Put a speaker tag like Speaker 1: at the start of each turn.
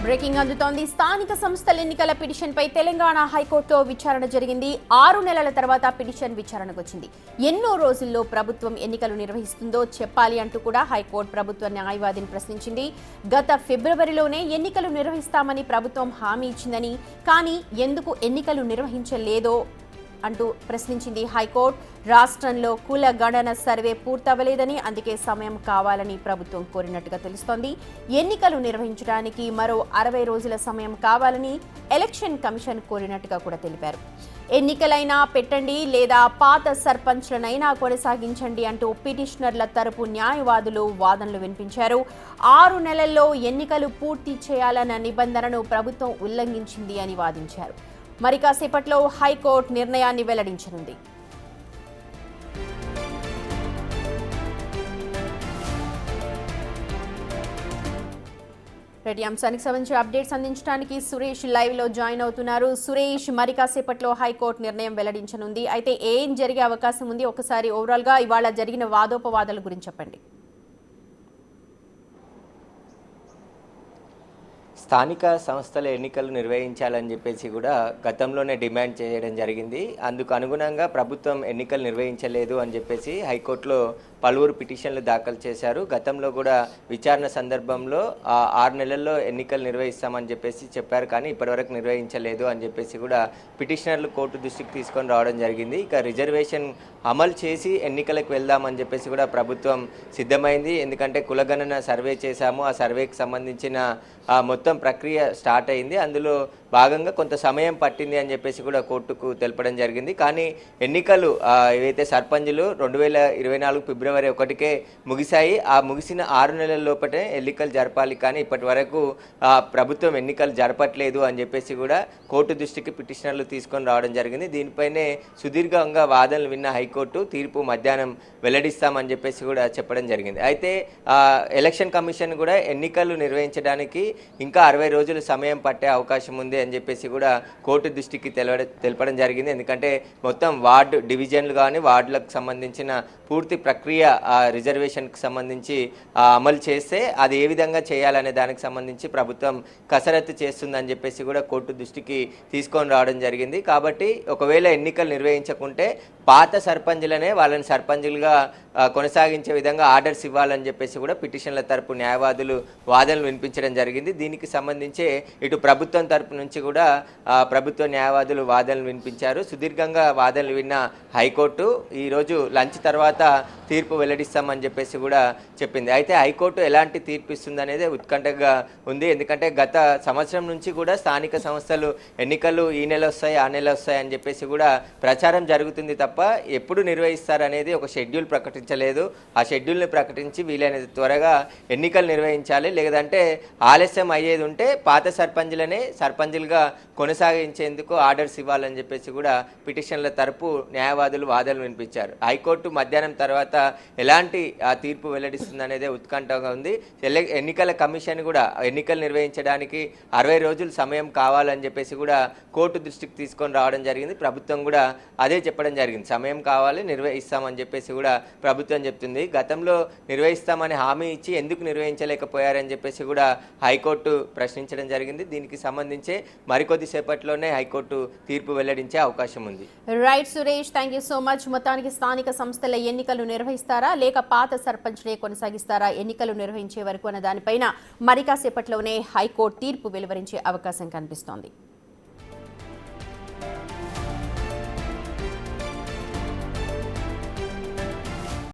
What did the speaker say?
Speaker 1: Breaking అందుతోంది. స్థానిక సంస్థల ఎన్నికల పిటిషన్పై తెలంగాణ హైకోర్టులో విచారణ జరిగింది. 6 నెలల తర్వాత పిటిషన్ విచారణకు వచ్చింది. ఎన్నో రోజుల్లో ప్రభుత్వం ఎన్నికలు నిర్వహిస్తుందో చెప్పాలి అంటూ కూడా హైకోర్టు ప్రభుత్వ న్యాయవాదిని ప్రశ్నించింది. గత ఫిబ్రవరిలోనే ఎన్నికలు నిర్వహిస్తామని ప్రభుత్వం హామీ ఇచ్చిందని, కానీ ఎందుకు ఎన్నికలు నిర్వహించలేదో అంటూ ప్రశ్నించింది హైకోర్టు. రాష్ట్రంలో కుల గణన సర్వే పూర్తవలేదని, అందుకే సమయం కావాలని ప్రభుత్వం కోరినట్టుగా తెలుస్తోంది. ఎన్నికలు నిర్వహించడానికి మరో 60 రోజుల సమయం కావాలని ఎలక్షన్ కమిషన్ కోరినట్టుగా కూడా తెలిపారు. ఎన్నికలైనా పెట్టండి లేదా పాత సర్పంచ్లనైనా కొనసాగించండి అంటూ పిటిషనర్ల తరపు న్యాయవాదులు వాదనలు వినిపించారు. 6 నెలల్లో ఎన్నికలు పూర్తి చేయాలన్న నిబంధనను ప్రభుత్వం ఉల్లంఘించింది అని వాదించారు. మరి కాసేపట్లో హైకోర్టు నిర్ణయాన్ని వెల్లడించనుంది. రెడ్డి అంశానికి సంబంధించి అప్డేట్స్ అందించడానికి సురేష్ లైవ్ లో జాయిన్ అవుతున్నారు. సురేష్, మరి కాసేపట్లో హైకోర్టు నిర్ణయం వెల్లడించనుంది. అయితే ఏం జరిగే అవకాశం ఉంది? ఒకసారి ఓవరాల్ గా ఇవాళ జరిగిన వాదోపవాదాల గురించి చెప్పండి.
Speaker 2: స్థానిక సంస్థల ఎన్నికలు నిర్వహించాలని చెప్పేసి కూడా గతంలోనే డిమాండ్ చేయడం జరిగింది. అందుకు అనుగుణంగా ప్రభుత్వం ఎన్నికలు నిర్వహించలేదు అని చెప్పేసి హైకోర్టులో పలువురు పిటిషన్లు దాఖలు చేశారు. గతంలో కూడా విచారణ సందర్భంలో 6 నెలల్లో ఎన్నికలు నిర్వహిస్తామని చెప్పేసి చెప్పారు, కానీ ఇప్పటివరకు నిర్వహించలేదు అని చెప్పేసి కూడా పిటిషనర్లు కోర్టు దృష్టికి తీసుకొని రావడం జరిగింది. ఇక రిజర్వేషన్ అమలు చేసి ఎన్నికలకు వెళ్దామని చెప్పేసి కూడా ప్రభుత్వం సిద్ధమైంది. ఎందుకంటే కులగణన సర్వే చేశాము, ఆ సర్వేకి సంబంధించిన మొత్తం ప్రక్రియ స్టార్ట్ అయింది. అందులో భాగంగా కొంత సమయం పట్టింది అని చెప్పేసి కూడా కోర్టుకు తెలపడం జరిగింది. కానీ ఎన్నికలు ఏవైతే సర్పంచులు 2024 ఫిబ్రవరి 1కే ముగిశాయి. ఆ ముగిసిన 6 నెలల లోపటే ఎన్నికలు జరపాలి, కానీ ఇప్పటి వరకు ప్రభుత్వం ఎన్నికలు జరపట్లేదు అని చెప్పేసి కూడా కోర్టు దృష్టికి పిటిషనర్లు తీసుకొని రావడం జరిగింది. దీనిపైనే సుదీర్ఘంగా వాదనలు విన్న హైకోర్టు తీర్పు మధ్యాహ్నం వెల్లడిస్తామని చెప్పేసి కూడా చెప్పడం జరిగింది. అయితే ఎలక్షన్ కమిషన్ కూడా ఎన్నికలు నిర్వహించడానికి ఇంకా 60 రోజులు సమయం పట్టే అవకాశం ఉంది అని చెప్పేసి కూడా కోర్టు దృష్టికి తెలపడం జరిగింది. ఎందుకంటే మొత్తం వార్డు డివిజన్లు కానీ వార్డులకు సంబంధించిన పూర్తి ప్రక్రియ రిజర్వేషన్కి సంబంధించి అమలు చేస్తే అది ఏ విధంగా చేయాలనే దానికి సంబంధించి ప్రభుత్వం కసరత్తు చేస్తుందని చెప్పేసి కూడా కోర్టు దృష్టికి తీసుకొని రావడం జరిగింది. కాబట్టి ఒకవేళ ఎన్నికలు నిర్వహించకుంటే పాత సర్పంచులనే వాళ్ళని సర్పంచులుగా కొనసాగించే విధంగా ఆర్డర్స్ ఇవ్వాలని చెప్పేసి కూడా పిటిషన్ల తరపు న్యాయవాదులు వాదనలు వినిపించడం జరిగింది. దీనికి సంబంధించి ఇటు ప్రభుత్వం తరపు నుంచి కూడా ప్రభుత్వ న్యాయవాదులు వాదనలు వినిపించారు. సుదీర్ఘంగా వాదనలు విన్న హైకోర్టు ఈరోజు లంచ్ తర్వాత తీర్పు వెల్లడిస్తామని చెప్పేసి కూడా చెప్పింది. అయితే హైకోర్టు ఎలాంటి తీర్పు ఇస్తుంది అనేది ఉత్కంఠగా ఉంది. ఎందుకంటే గత సంవత్సరం నుంచి కూడా స్థానిక సంస్థలు ఎన్నికలు ఈ నెల వస్తాయి ఆ నెల వస్తాయి అని చెప్పేసి కూడా ప్రచారం జరుగుతుంది తప్ప ఎప్పుడు నిర్వహిస్తారనేది ఒక షెడ్యూల్ ప్రకటించలేదు. ఆ షెడ్యూల్ని ప్రకటించి వీలైనంత త్వరగా ఎన్నికలు నిర్వహించాలి, లేదంటే ఆలస్యం అయ్యేది ఉంటే పాత సర్పంచులనే సర్పంచులుగా కొనసాగించేందుకు ఆర్డర్స్ ఇవ్వాలని చెప్పేసి కూడా పిటిషన్ల తరపు న్యాయవాదులు వాదనలు వినిపించారు. హైకోర్టు మధ్యాహ్నం తర్వాత ఎలాంటి తీర్పు వెల్లడిస్తుంది అనేది ఉత్కంఠగా ఉంది. ఎన్నికల కమిషన్ కూడా ఎన్నికలు నిర్వహించడానికి 60 రోజులు సమయం కావాలని చెప్పేసి కూడా కోర్టు దృష్టికి తీసుకొని రావడం జరిగింది. ప్రభుత్వం కూడా అదే చెప్పడం జరిగింది, సమయం కావాలి నిర్వహిస్తామని చెప్పేసి కూడా ప్రభుత్వం చెప్తుంది. గతంలో నిర్వహిస్తామని హామీ ఇచ్చి ఎందుకు నిర్వహించలేకపోయారని చెప్పేసి కూడా హైకోర్టు ప్రశ్నించడం జరిగింది. దీనికి సంబంధించి మరికొద్దిసేపట్లోనే హైకోర్టు తీర్పు వెల్లడించే అవకాశం ఉంది.
Speaker 1: Right Suresh, thank you so much. మొత్తానికి స్థానిక సంస్థల ఎన్నికలు నిర్వహిస్తారా లేక పాత సర్పంచ్నే కొనసాగిస్తారా ఎన్నికలు నిర్వహించే వరకు అన్న దానిపైన మరి కాసేపట్లోనే హైకోర్టు తీర్పు వెలువరించే అవకాశం కనిపిస్తోంది.